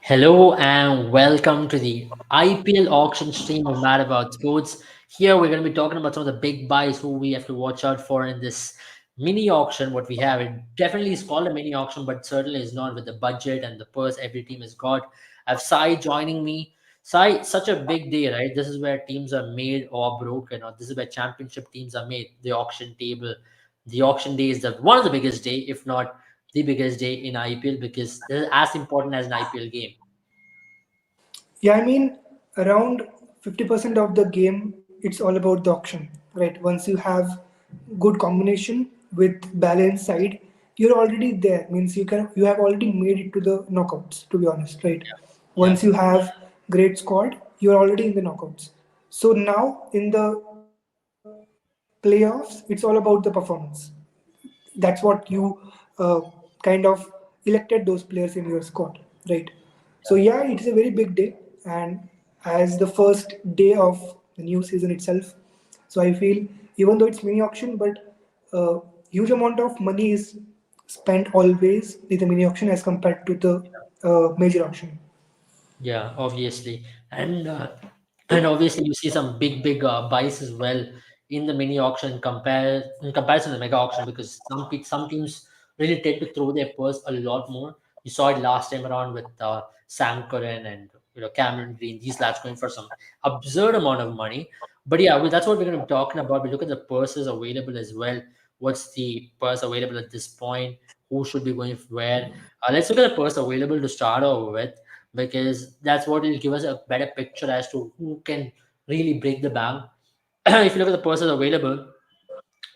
Hello and welcome to the IPL auction stream of Mad About Sports. Here we're going to be talking about some of the big buys who we have to watch out for in this mini auction. What we have, it definitely is called a mini auction, but certainly is not with the budget and the purse every team has got. I have Sai joining me. Sai, such a big day, right? This is where teams are made or broken, or this is where championship teams are made. The auction table, the auction day is the one of the biggest day, if not the biggest day in IPL because this is as important as an IPL game. Yeah, I mean, around 50% of the game, it's all about the auction, right? Once you have good combination with balanced side, you're already there. Means you have already made it to the knockouts, to be honest, right? Yeah, Once you have great squad, you're already in the knockouts. So now in the playoffs, it's all about the performance. That's what you kind of elected those players in your squad, right? So yeah, yeah, it is a very big day, and as the first day of the new season itself, so I feel even though it's mini auction, but huge amount of money is spent always in the mini auction as compared to the major auction. yeah, obviously, and obviously you see some big buys as well in the mini auction in comparison to the mega auction because some teams really tend to throw their purse a lot more. You saw it last time around with Sam Curran and Cameron Green. These lads going for some absurd amount of money. But yeah, well, that's what we're going to be talking about. We look at the purses available as well. What's the purse available at this point? Who should be going where? Let's look at the purse available to start over with because that's what will give us a better picture as to who can really break the bank. If you look at the purses available,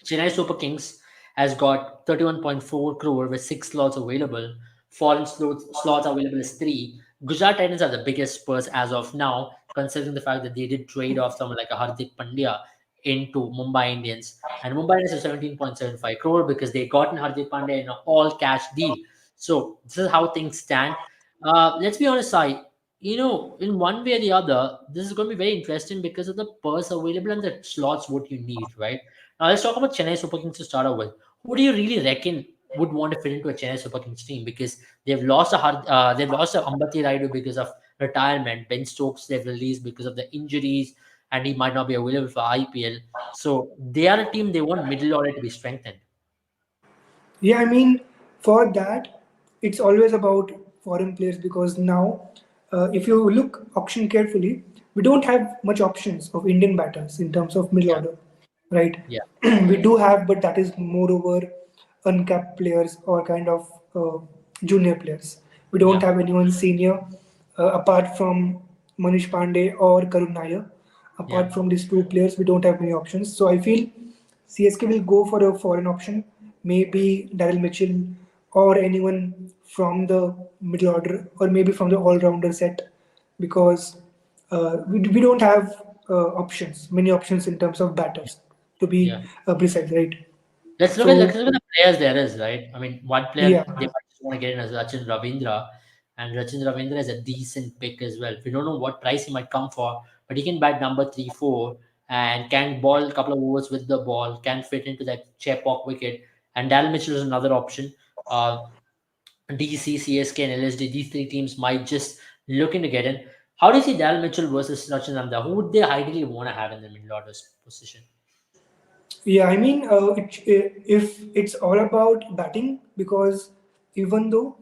Chennai Super Kings has got 31.4 crore with six slots available. Foreign slots available is three. Gujarat Titans are the biggest purse as of now, considering the fact that they did trade off someone like a Hardik Pandya into Mumbai Indians. And Mumbai Indians is 17.75 crore because they got in Hardik Pandya in an all cash deal. So this is how things stand. Let's be honest, Sai. In one way or the other, this is going to be very interesting because of the purse available and the slots what you need, right? Now let's talk about Chennai Super Kings to start off with. Who do you really reckon would want to fit into a Chennai Super Kings team because they've lost a Ambati Raidu because of retirement. Ben Stokes they've released because of the injuries and he might not be available for IPL. So they are a team they want middle order to be strengthened. Yeah, I mean, for that, it's always about foreign players because now, if you look auction carefully, we don't have much options of Indian batters in terms of middle Yeah, order, right? yeah, We do have, but that is moreover uncapped players or kind of junior players. We don't yeah, have anyone senior apart from Manish Pandey or Karun Nair. yeah, Apart from these two players, we don't have many options. So I feel CSK will go for a foreign option, maybe Daryl Mitchell or anyone from the middle order or maybe from the all-rounder set because we don't have many options in terms of batters to yeah. be precise, right? Let's So look at the players there is, right? I mean, one player yeah, they might just want to get in as Rachin Ravindra, and Rachin Ravindra is a decent pick as well. We don't know what price he might come for, but he can bat number 3, 4, and can ball a couple of overs with the ball, can fit into that Chepauk wicket. And Dal Mitchell is another option. Uh, DC, CSK, and LSD, these three teams might just looking to get in. How do you see Dal Mitchell versus Rachin Ravindra? Who would they ideally want to have in the middle order position? yeah, I mean, if it's all about batting, because even though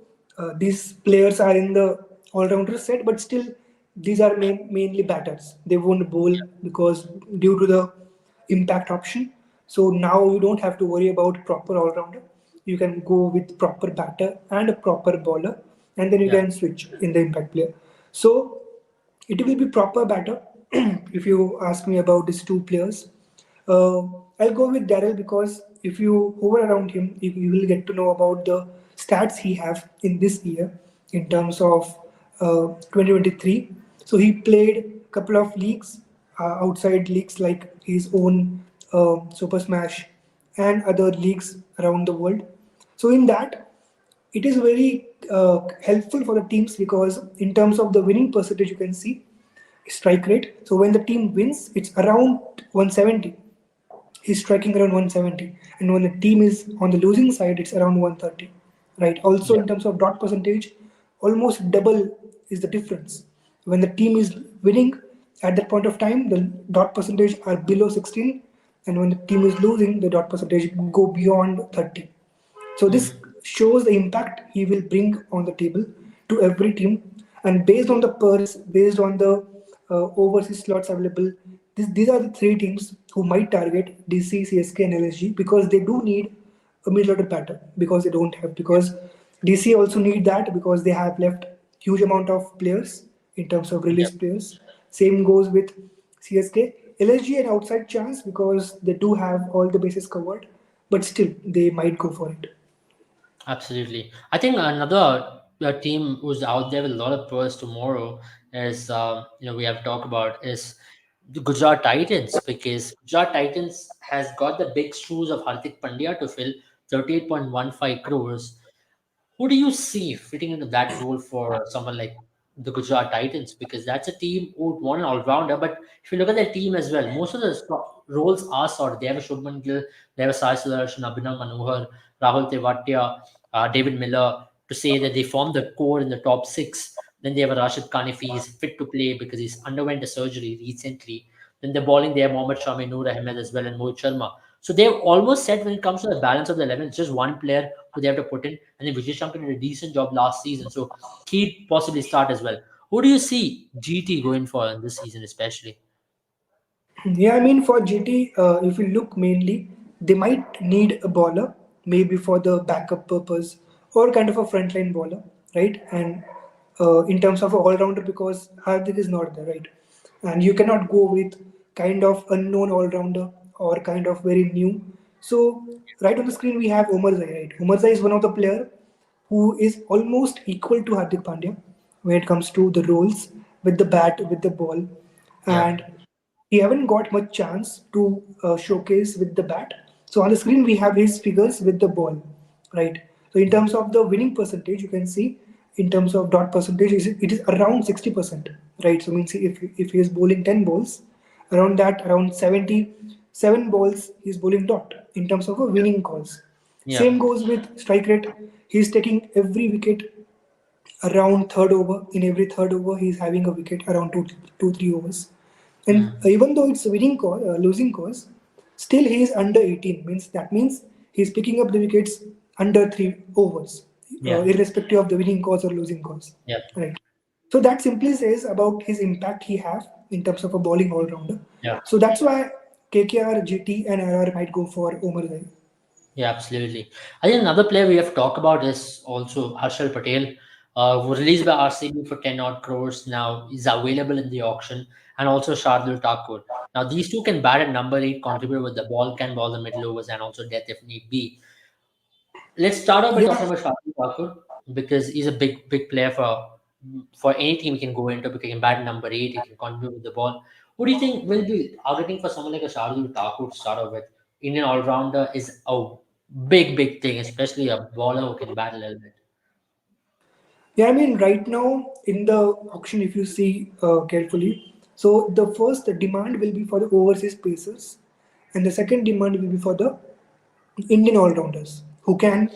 these players are in the all-rounder set, but still these are mainly batters. They won't bowl because due to the impact option. So now you don't have to worry about proper all-rounder. You can go with proper batter and a proper bowler, and then you Yeah, can switch in the impact player. So it will be proper batter if you ask me about these two players. Uh, I'll go with Daryl because if you hover around him, you will get to know about the stats he have in this year in terms of 2023. So he played a couple of leagues, outside leagues like his own Super Smash and other leagues around the world. So in that, it is very helpful for the teams because in terms of the winning percentage, you can see strike rate. So when the team wins, it's around 170. He's striking around 170, and when the team is on the losing side, it's around 130. Right. Also, yeah, in terms of dot percentage, almost double is the difference. When the team is winning, at that point of time, the dot percentage are below 16, and when the team is losing, the dot percentage go beyond 30. So this Mm. shows the impact he will bring on the table to every team, and based on the purse, based on the overseas slots available, these are the three teams who might target DC, CSK, and LSG because they do need a middle order batter because they don't have because DC also need that because they have left huge amount of players in terms of Yeah. release players. Same goes with CSK. LSG an outside chance because they do have all the bases covered, but still they might go for it. Absolutely. I think another team who's out there with a lot of pros tomorrow is, we have talked about is the Gujarat Titans because Gujarat Titans has got the big shoes of Hardik Pandya to fill, 38.15 crores. Who do you see fitting into that role for someone like the Gujarat Titans? Because that's a team who would want an all-rounder. But if you look at their team as well, most of the roles are sorted. They have a Shubman Gill, they have a Sai Sudarshan, Abhinav Manohar, Rahul Tewatia, David Miller, to say that they form the core in the top six. Then they have a Rashid Khan if he's fit to play because he's underwent a surgery recently. Then they're balling there, Mohammad Shami, Noor Ahmed as well, and Mohit Sharma. So they're almost set when it comes to the balance of the 11. It's just one player who they have to put in. And then Vijay Shankar did a decent job last season. So he'd possibly start as well. Who do you see GT going for in this season, especially? Yeah, I mean for GT, if you look mainly, they might need a bowler, maybe for the backup purpose, or kind of a frontline bowler, right? And in terms of a all-rounder, because Hardik is not there, right? And you cannot go with kind of unknown all-rounder or kind of very new. So right on the screen we have Omar Zai, right? Omar Zai is one of the player who is almost equal to Hardik Pandya when it comes to the roles with the bat, with the ball, Yeah. and he haven't got much chance to showcase with the bat. So on the screen we have his figures with the ball, right? So in terms of the winning percentage, you can see in terms of dot percentage, it is around 60%, right? So means if he is bowling 10 balls, around that around 77 balls he is bowling dot in terms of a winning calls. Yeah. Same goes with strike rate. He is taking every wicket around third over. In every third over, he's having a wicket around 3 overs. And Mm. even though it's a losing cause, still he is under 18. Means he's picking up the wickets under 3 overs, Yeah. irrespective of the winning cause or losing cause. Yeah. Right. So that simply says about his impact he have in terms of a bowling all rounder. Yeah. So that's why KKR, GT, and RR might go for Omar Zai. Yeah, absolutely. I think another player we have to talk about is also Harshal Patel, who released by RCB for 10 odd crores now is available in the auction, and also Shardul Thakur. Now, these two can bat at number 8, contribute with the ball, can ball the middle overs, and also death if need be. Let's start off by talking Yeah, about Shardul Thakur because he's a big player for any team he can go into because he can bat number 8, he can contribute with the ball. Who do you think will be targeting for someone like a Shardul Thakur to start off with? Indian all rounder is a big thing, especially a bowler who can bat a little bit. Yeah, I mean, right now in the auction, if you see carefully, so the first demand will be for the overseas pacers, and the second demand will be for the Indian all-rounders who can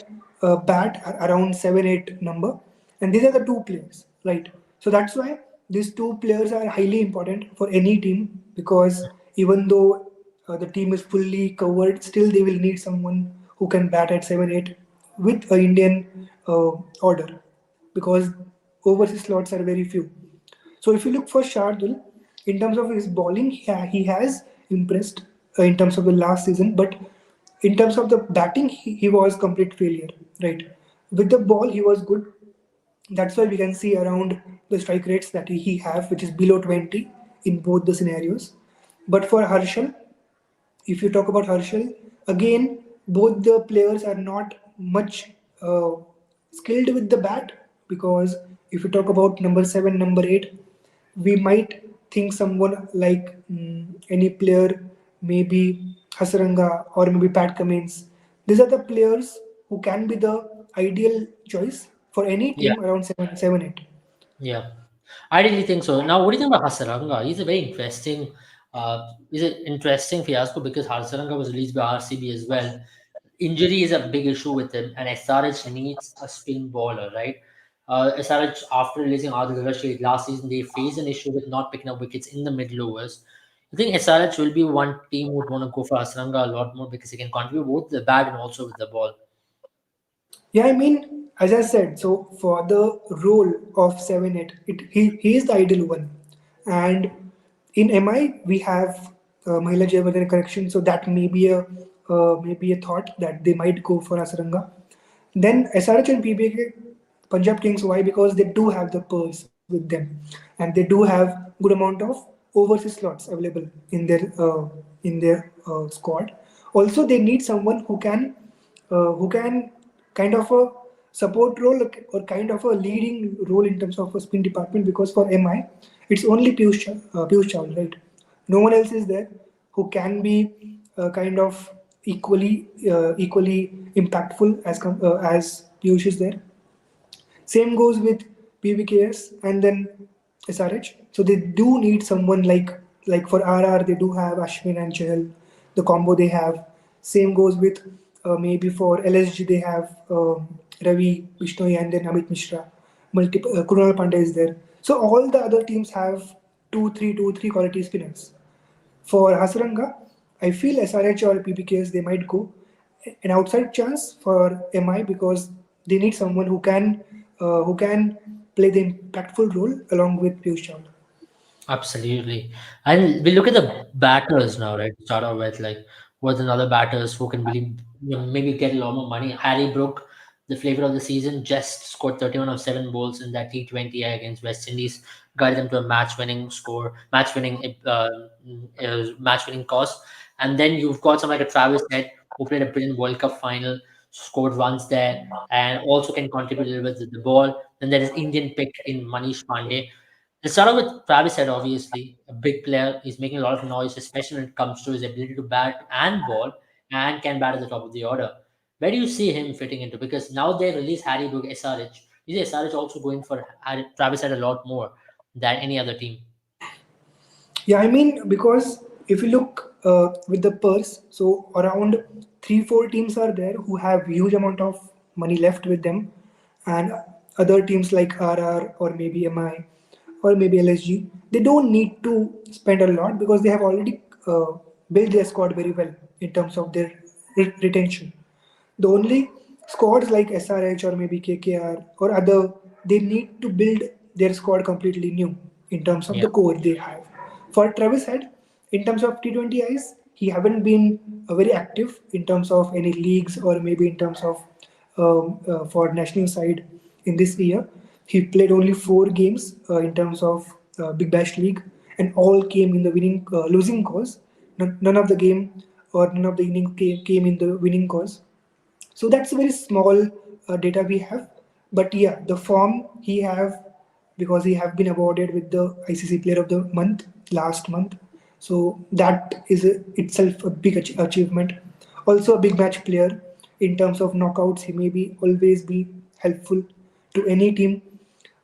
bat around 7-8 number, and these are the two players, right? So that's why these two players are highly important for any team because even though the team is fully covered, still they will need someone who can bat at 7-8 with a Indian order because overseas slots are very few. So if you look for Shardul, in terms of his bowling, he has impressed in terms of the last season, but in terms of the batting, he was complete failure, right? With the ball, he was good. That's why we can see around the strike rates that he have, which is below 20 in both the scenarios. But for Harshal, if you talk about Harshal, again, both the players are not much skilled with the bat because if you talk about number 7, number 8, we might think someone like any player, maybe Hasaranga or maybe Pat Cummins. These are the players who can be the ideal choice for any Yeah, team around 7, 8. yeah. I really think so. Now, what do you think about Hasaranga? He's an interesting fiasco because Hasaranga was released by RCB as well. Injury is a big issue with him, and SRH needs a spin bowler, right? SRH, after releasing Adil Rashid last season, they faced an issue with not picking up wickets in the middle overs. I think SRH will be one team who would want to go for Asranga a lot more because he can contribute both the bat and also with the ball. Yeah, I mean, as I said, so for the role of 7-8, he is the ideal one. And in MI, we have Mahila Jayawardene correction, so that may be a thought that they might go for Asaranga. Then SRH and PBK, Punjab Kings, why? Because they do have the purse with them, and they do have good amount of overseas slots available in their squad. Also, they need someone who can kind of a support role or kind of a leading role in terms of a spin department, because for MI it's only Piyush Chawla, right? No one else is there who can be kind of equally impactful as Piyush is there. Same goes with PBKS and then SRH. So they do need someone like for RR they do have Ashwin and Chahal, the combo they have. Same goes with maybe for LSG they have Ravi Bishnoi and then Amit Mishra. Kunal Pandey is there. So all the other teams have two, three quality spinners. For Hasaranga, I feel SRH or PPKs they might go an outside chance for MI because they need someone who can play the impactful role along with Piyush Chawla. Absolutely. And we look at the batters now, right? To start off with, like, what's another batters who can really, maybe get a lot more money. Harry Brook, the flavor of the season, just scored 31 of 7 balls in that T20 against West Indies, guided them to a match-winning score, match-winning cost. And then you've got someone like a Travis Head, who played a brilliant World Cup final, scored runs there, and also can contribute a little bit with the ball. Then there is Indian pick in Manish Pandey. Let's start off with Travis Head, obviously. A big player. He's making a lot of noise, especially when it comes to his ability to bat and ball, and can bat at the top of the order. Where do you see him fitting into? Because now they release Harry Brook, SRH. You see SRH also going for Travis Head a lot more than any other team. Yeah, I mean, because if you look with the purse, so around 3, 4 teams are there who have huge amount of money left with them, and other teams like RR or maybe MI or maybe LSG, they don't need to spend a lot because they have already built their squad very well in terms of their retention. The only squads like SRH or maybe KKR or other, they need to build their squad completely new in terms of Yeah, the core they have. For Travis Head, in terms of T20 eyes, he haven't been very active in terms of any leagues or maybe in terms of for national side in this year. He played only 4 games in terms of Big Bash League, and all came in the losing cause. None of the game or none of the inning came in the winning cause. So that's a very small data we have. But yeah, the form he have, because he have been awarded with the ICC Player of the Month last month. So that is itself a big achievement. Also a big match player in terms of knockouts. He may be always be helpful to any team.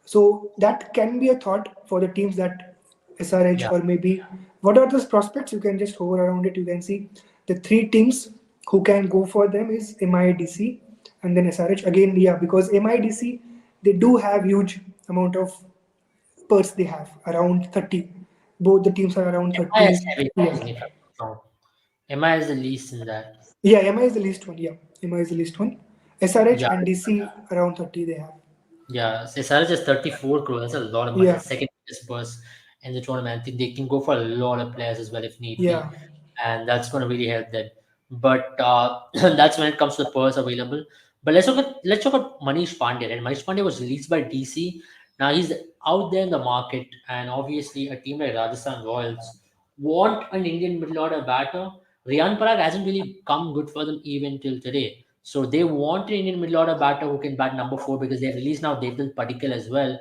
So that can be a thought for the teams that SRH yeah. or maybe what are those prospects? You can just hover around it. You can see the 3 teams who can go for them is MIDC and then SRH. Again, yeah, because MIDC they do have huge amount of purse they have around 30. Both the teams are around MI is 30. heavy Yeah. pricing, if I'm not wrong. MI is the least in that. Yeah, MI is the least one. Yeah, MI is the least one. SRH Yeah, and DC around 30 they have. yeah, SRH is 34 crore. That's a lot of money. Yeah. That's second biggest purse in the tournament. I think they can go for a lot of players as well if need be, Yeah. and that's going to really help them. But that's when it comes to the purse available. But let's talk about Manish Pandey. And Manish Pandey was released by DC. Now he's out there in the market, and obviously a team like Rajasthan Royals want an Indian middle order batter. Riyan Parag hasn't really come good for them even till today. So they want an Indian middle order batter who can bat number 4 because they released now Devdal Padikkal as well.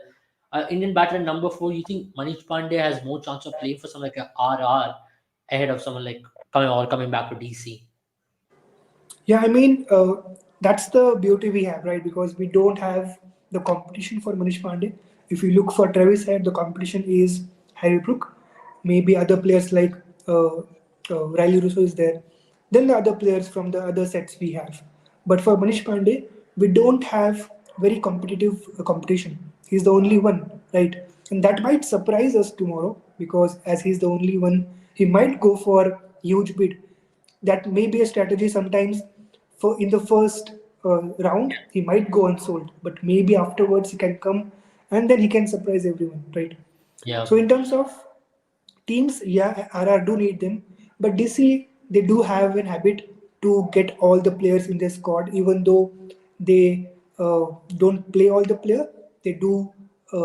Indian batter at number 4, you think Manish Pandey has more chance of playing for someone like a RR ahead of someone like coming back to DC? Yeah, I mean, that's the beauty we have, right? Because we don't have the competition for Manish Pandey. If you look for Travis Head, the competition is Harry Brook, maybe other players like Riley Russo is there, then the other players from the other sets we have. But for Manish Pandey, we don't have very competitive competition. He's the only one, right? And that might surprise us tomorrow because as he's the only one, he might go for huge bid. That may be a strategy sometimes. For in the first round, he might go unsold, but maybe afterwards he can come and then he can surprise everyone, right? Yeah, So in terms of teams, yeah, RR do need them, but DC they do have an habit to get all the players in their squad, even though they don't play all the player. They do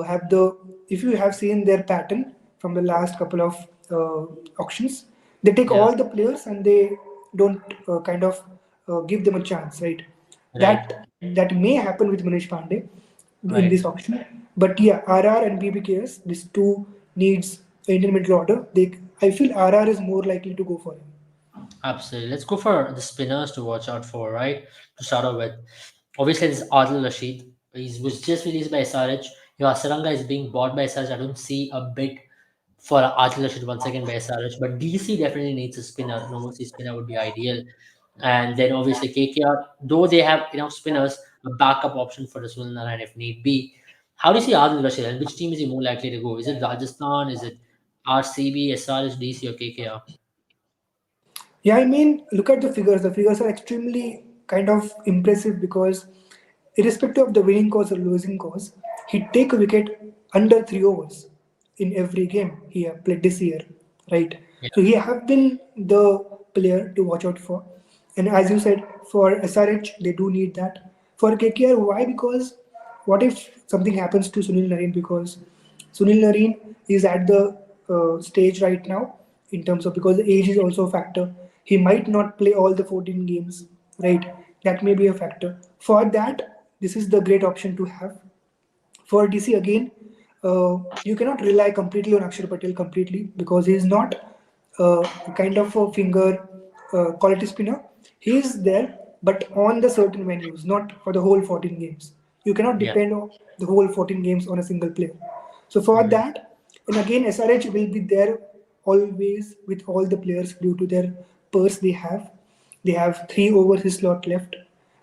have the. If you have seen their pattern from the last couple of auctions, they take yeah, all the players and they don't kind of give them a chance, right? right. That may happen with Manish Pandey in Right. this auction. But yeah, RR and BBKS, these two needs Indian middle order. I feel RR is more likely to go for him. Absolutely. Let's go for the spinners to watch out for, right? To start off with. Obviously, this Adil Rashid. He was just released by SRH. Your Saranga is being bought by SRH. I don't see a bid for Adil Rashid once again by SRH. But DC definitely needs a spinner. An overseas spinner would be ideal. And then obviously KKR, though they have enough spinners, a backup option for the Sunil Narayan if need be. How do you see Adil Rashid? And which team is he more likely to go? Is it Rajasthan? Is it RCB, SRH, DC, or KKR? Yeah, I mean, look at the figures. The figures are extremely kind of impressive because, irrespective of the winning cause or losing cause, he take a wicket under 3 overs in every game he have played this year, right? Yeah, So he have been the player to watch out for. And as you said, for SRH, they do need that. For KKR, why? Because what if something happens to Sunil Narine? Because Sunil Narine is at the stage right now in terms of because the age is also a factor. He might not play all the 14 games, right? That may be a factor. For that, this is the great option to have. For DC again, you cannot rely completely on Akshar Patel completely because he is not kind of a finger quality spinner. He is there, but on the certain venues, not for the whole 14 games. You cannot yeah. depend on the whole 14 games on a single player. So for Mhm. that, and again, SRH will be there always with all the players due to their purse they have. They have 3 overs his slot left,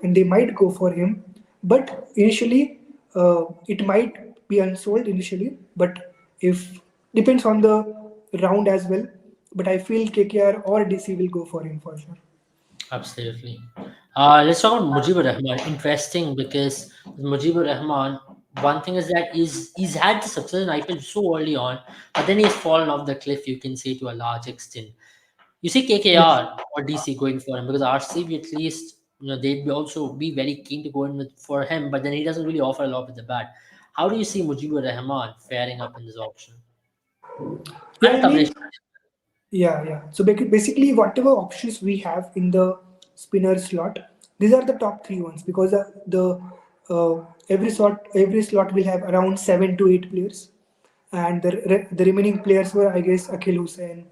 and they might go for him. But initially, it might be unsold initially. But if depends on the round as well. But I feel KKR or DC will go for him for sure. Absolutely. Let's talk about Mujibur Rahman. Interesting because with Mujibur Rahman, one thing is that he's had the success in IPL so early on, but then he's fallen off the cliff, you can say, to a large extent. You see Yes. KKR or DC going for him because RCB at least, they'd be also be very keen to go in with for him, but then he doesn't really offer a lot with the bat. How do you see Mujibur Rahman faring up in this auction? Yeah, And I Kamlesh. mean, yeah, yeah. So basically, whatever options we have in the spinner slot, these are the top three ones because the every slot will have around 7 to 8 players, and the remaining players were, I guess, Akhil Hussain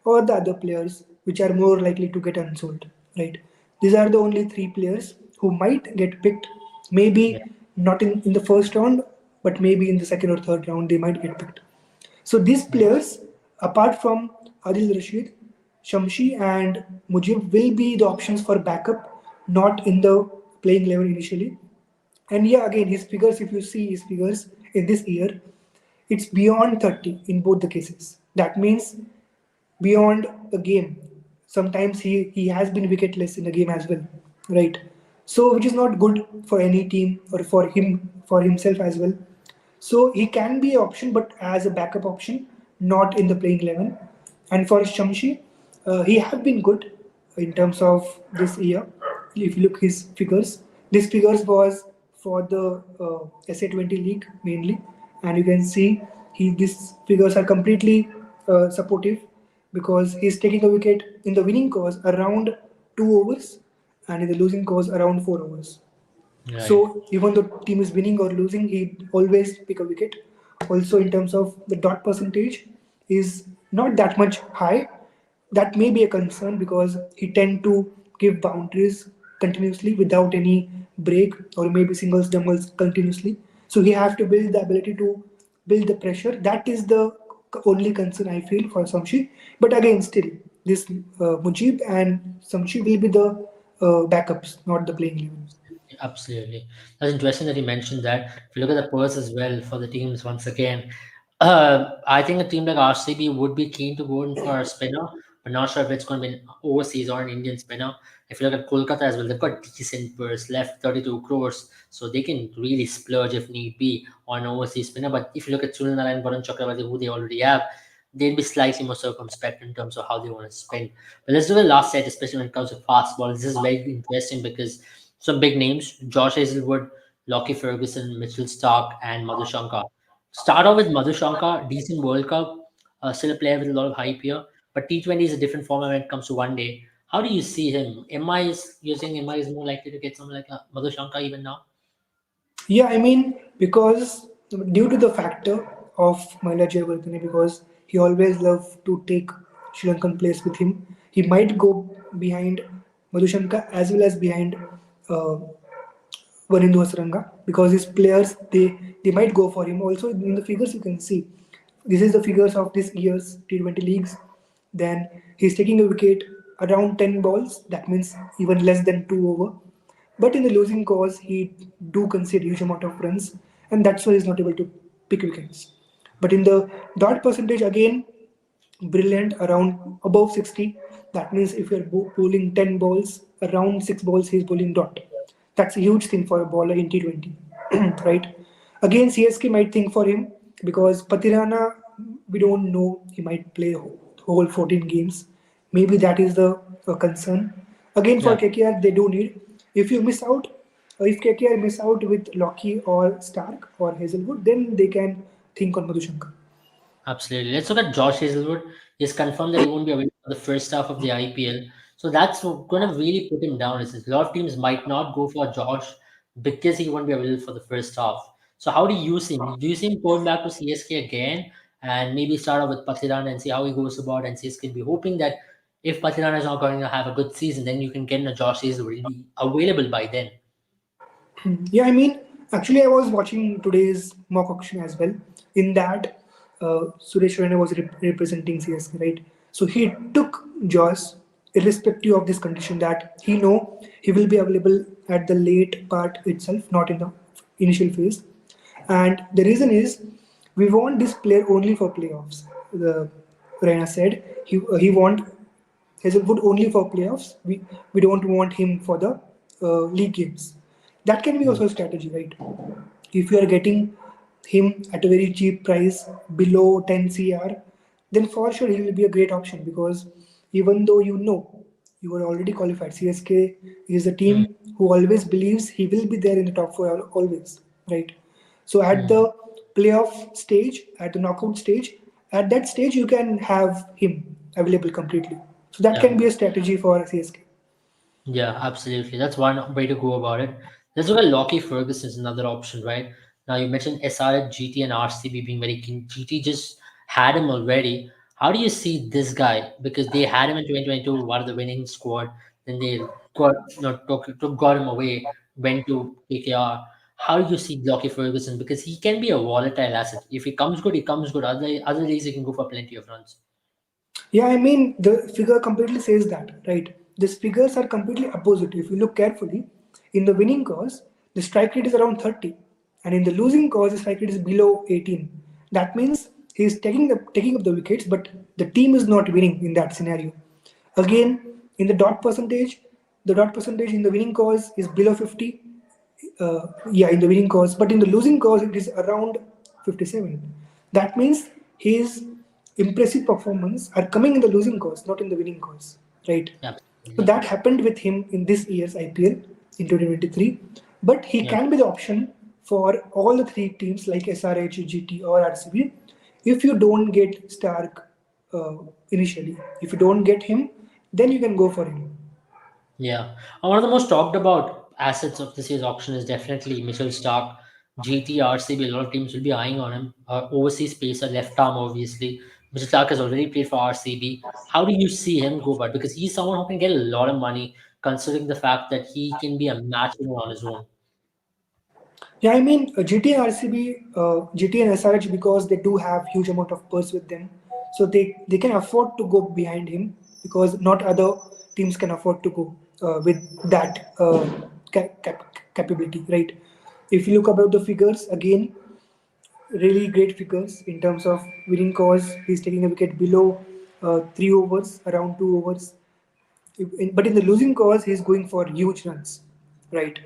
or the other players which are more likely to get unsold, right? These are the only three players who might get picked, Yeah, maybe not in the first round, but maybe in the second or third round they might get picked. So these players, apart from Adil Rashid, Shamshi and Mujib will be the options for backup, not in the playing level initially. And yeah, again, his figures, if you see his figures in this year, it's beyond 30 in both the cases. That means beyond a game. Sometimes he has been wicketless in a game as well, right? So which is not good for any team or for himself as well. So he can be an option, but as a backup option, not in the playing 11. And for Shamshi, he have been good in terms of this year. If you look his figures, this figures was for the SA20 league mainly, and you can see these figures are completely supportive because he's taking a wicket in the winning cause around 2 overs and in the losing cause around 4 overs. right. So even though team is winning or losing, he always pick a wicket. Also, in terms of the dot percentage, is not that much high. That may be a concern because he tend to give boundaries continuously without any break or maybe singles doubles continuously. So he have to build the ability to build the pressure. That is the only concern I feel for Samshi. But again, still this Mujib and Samshi will be the backups, not the playing 11. Absolutely. That's interesting that you mentioned that. If you look at the purse as well for the teams once again, I think a team like RCB would be keen to go in for a spinner, but not sure if it's going to be an overseas or an Indian spinner. If you look at Kolkata as well, they've got decent purse left, 32 crores, so they can really splurge if need be on an overseas spinner. But if you look at Sunil and Varun Chakravarti, who they already have, they'd be slightly more circumspect in terms of how they want to spin. But let's do the last set, especially when it comes to fastball. This is very interesting because some big names: Josh Hazelwood, Lockie Ferguson, Mitchell Stark, and Madhushankar. Start off with Madhushankar, decent World Cup, still a player with a lot of hype here. But T20 is a different format when it comes to one day. How do you see him? You're saying MI is more likely to get someone like Madhushankar even now? Yeah, I mean, because due to the factor of Mahela Jayawardene, because he always loved to take Sri Lankan players with him, he might go behind Madhushanka as well as behind uh, Vanindu Hasaranga because his players they might go for him. Also in the figures you can see this is the figures of this year's T20 leagues. Then he's taking a wicket around 10 balls. That means even less than 2 over. But in the losing cause, he do concede huge amount of runs, and that's why he's not able to pick wickets. But in the dot percentage again, brilliant around above 60. That means if you're bowling 10 balls, around 6 balls he's bowling dot. That's a huge thing for a bowler in T20, right? Again, CSK might think for him because Patirana, we don't know, he might play whole 14 games. Maybe that is the concern. Again, for Yeah. KKR, they do need. If you miss out, if KKR miss out with Lockie or Stark or Hazelwood, then they can think on Madhushankar. Absolutely. Let's look at Josh Hazelwood. He's confirmed that he won't be available for the first half of the IPL. So that's going to really put him down. A lot of teams might not go for Josh because he won't be available for the first half. So how do you see him? Do you see him going back to CSK again and maybe start off with Patiran and see how he goes about, and CSK will be hoping that if Patiran is not going to have a good season, then you can get in a Josh Hazelwood. He'll be available by then. Yeah, I mean, actually, I was watching today's mock auction as well. In that, Suresh Raina was representing CSK, right? So he took Josh, irrespective of this condition, that he know he will be available at the late part itself, not in the initial phase. And the reason is we want this player only for playoffs. The Raina said he want Hazelwood only for playoffs. We don't want him for the league games. That can be Mm. also a strategy, right? If you are getting him at a very cheap price below 10 CR, then for sure he will be a great option because even though you know you are already qualified, CSK is a Mm. team who always believes he will be there in the top four always, right? So at Mm. the playoff stage, at the knockout stage, at that stage you can have him available completely. So that Yeah. can be a strategy for CSK. Yeah, absolutely. That's one way to go about it. Let's look at Lockie Ferguson as another option, right? Now you mentioned SRH, GT, and RCB being very keen. GT just had him already. How do you see this guy? Because they had him in 2022, one of the winning squad. Then they got no got him away, went to KKR. How do you see Lockie Ferguson? Because he can be a volatile asset. If he comes good, he comes good. Other days he can go for plenty of runs. Yeah, I mean, the figure completely says that, right? These figures are completely opposite. If you look carefully, in the winning cause, the strike rate is around 30, and in the losing cause, the strike rate is below 18. That means he's taking up the wickets, but the team is not winning in that scenario. Again, in the dot percentage in the winning cause is below 50, yeah, in the winning cause, but in the losing cause, it is around 57. That means his impressive performance are coming in the losing cause, not in the winning cause, right? So Absolutely. that happened with him in this year's IPL in 2023. But he Yeah. can be the option for all the three teams like SRH, GT, or RCB if you don't get Stark initially. If you don't get him, then you can go for him. Yeah. One of the most talked about assets of this year's auction is definitely Mitchell Stark, GT, RCB. A lot of teams will be eyeing on him. Overseas pacer, left arm, obviously. Mitchell Stark has already played for RCB. How do you see him go about? Because he's someone who can get a lot of money, considering the fact that he can be a match winner on his own. Yeah, I mean GT and RCB, GT and SRH because they do have huge amount of purse with them, so they can afford to go behind him because not other teams can afford to go with that. capability, right? If you look about the figures again, really great figures in terms of winning cause. He's taking a wicket below 3 overs, around 2 overs. But in the losing cause, he's going for huge runs, right?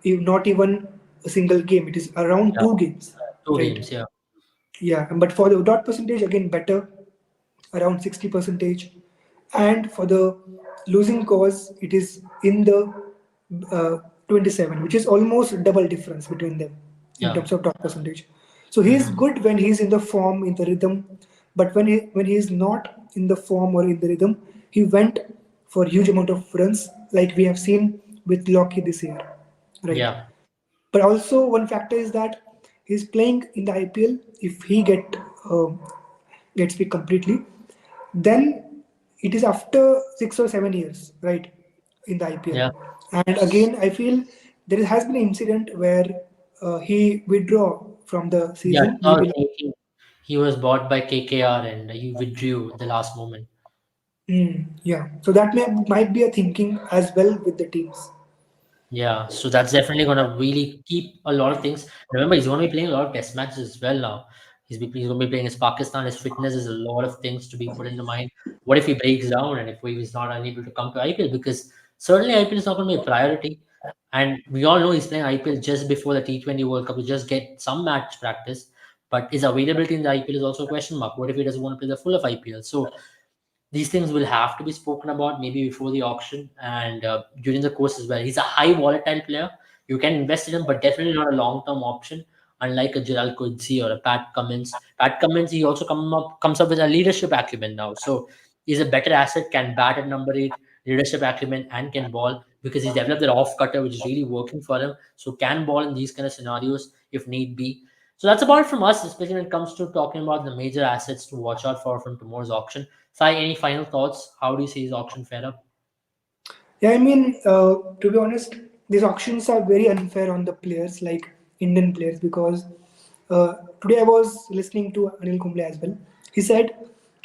Not even a single game. It is around Yeah, 2 games, two right? games. Yeah, Yeah, but for the dot percentage, again better, around 60 percentage. And for the losing cause, it is in the 27, which is almost double difference between them in yeah. terms of dot percentage. So he's Hmm. good when he's in the form, in the rhythm, but when he is not in the form or in the rhythm, he went for huge amount of runs, like we have seen with Lockheed this year, right? Yeah, But also one factor is that he's playing in the IPL. If he gets picked completely, then it is after 6 or 7 years, right, in the IPL. yeah. And again, I feel there has been an incident where he withdraw from the Yeah, season, I maybe. he was bought by KKR and he withdrew at the last moment. Yeah. So that might be a thinking as well with the teams. Yeah, so that's definitely going to really keep a lot of things. Remember, he's going to be playing a lot of test matches as well now. He's going to be playing his Pakistan. His fitness is a lot of things to be put into mind. What if he breaks down and if he's not unable to come to IPL? Because certainly IPL is not going to be a priority. And we all know he's playing IPL just before the T20 World Cup to just get some match practice. But his availability in the IPL is also a question mark. What if he doesn't want to play the full of IPL? So these things will have to be spoken about maybe before the auction and during the course as well. He's a high volatile player. You can invest in him, but definitely not a long term option. Unlike a Gerald Coetzee or a Pat Cummins. Pat Cummins, he also comes up with a leadership acumen now. So he's a better asset, can bat at number 8, leadership acumen, and can ball because he's developed that off cutter, which is really working for him. So can ball in these kind of scenarios if need be. So that's about it from us, especially when it comes to talking about the major assets to watch out for from tomorrow's auction. Sai, any final thoughts? How do you see his auction fare up? Yeah, I mean, to be honest, these auctions are very unfair on the players, like Indian players, because today I was listening to Anil Kumble as well. He said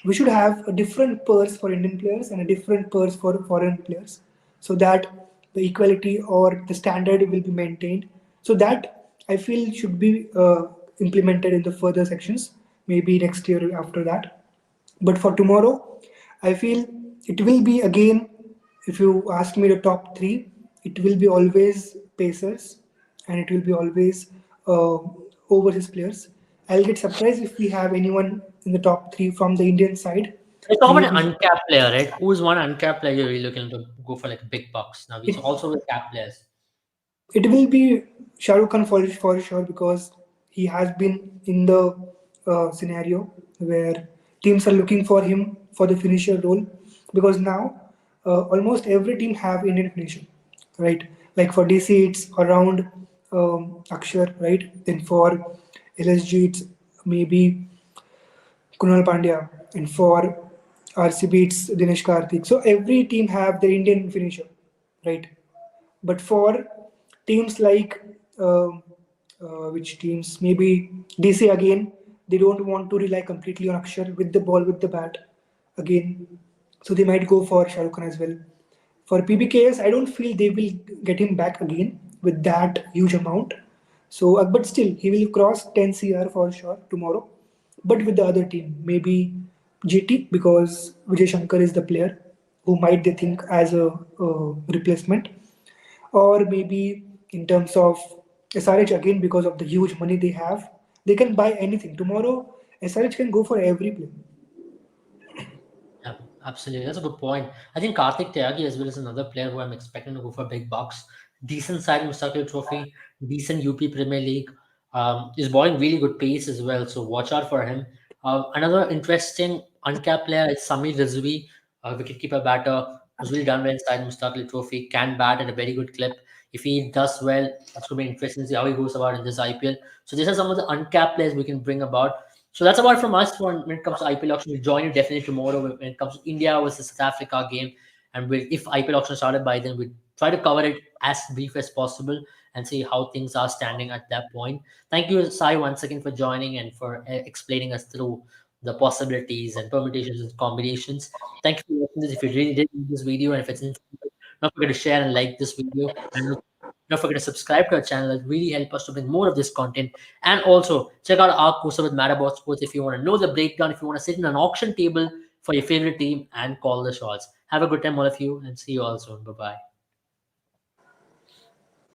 we should have a different purse for Indian players and a different purse for foreign players, so that the equality or the standard will be maintained. So that I feel should be implemented in the further sections, maybe next year or after that. But for tomorrow, I feel it will be again, if you ask me the top three, it will be always Pacers and it will be always overseas players. I'll get surprised if we have anyone in the top three from the Indian side. Let's talk about an Maybe uncapped player, right? Who's one uncapped player you're really looking to go for like big bucks? Now, we it, also with cap players. it will be Shah Rukh Khan for sure because he has been in the scenario where teams are looking for him for the finisher role because now almost every team have Indian finisher, right? Like for DC it's around Akshar, right? Then for LSG it's maybe Kunal Pandya, and for RCB it's Dinesh Karthik. So every team have their Indian finisher, right? But for teams like which teams, maybe DC again, they don't want to rely completely on Akshar with the ball with the bat again, so they might go for Shah Rukh Khan as well. For PBKS, I don't feel they will get him back again with that huge amount. So, but still, he will cross 10 CR for sure tomorrow. But with the other team, maybe GT because Vijay Shankar is the player who might they think as a replacement, or maybe in terms of SRH again because of the huge money they have, they can buy anything tomorrow. SRH can go for every player. Yeah, absolutely. That's a good point. I think Karthik Tyagi as well is another player who I'm expecting to go for big bucks. Decent side Mustaqil Trophy, decent UP Premier League. Is bowling really good pace as well, so watch out for him. Another interesting uncapped player is Samir Rizvi, wicketkeeper batter, who's really done well inside Mustaqil Trophy, can bat at a very good clip. If he does well, it's going to be interesting to see how he goes about in this IPL. So these are some of the uncapped players we can bring about. So that's about from us when it comes to IPL auction. We'll join you definitely tomorrow when it comes to India versus South Africa game. And if IPL auction started by then, we'll try to cover it as brief as possible and see how things are standing at that point. Thank you, Sai, once again for joining and for explaining us through the possibilities and permutations and combinations. Thank you for watching this. If you really did like this video and if it's interesting, don't forget to share and like this video. And Don't forget to subscribe to our channel. It really help us to bring more of this content. And also check out our course with Matterboard Sports if you want to know the breakdown, if you want to sit in an auction table for your favorite team and call the shots. Have a good time, all of you, and see you all soon. Bye bye.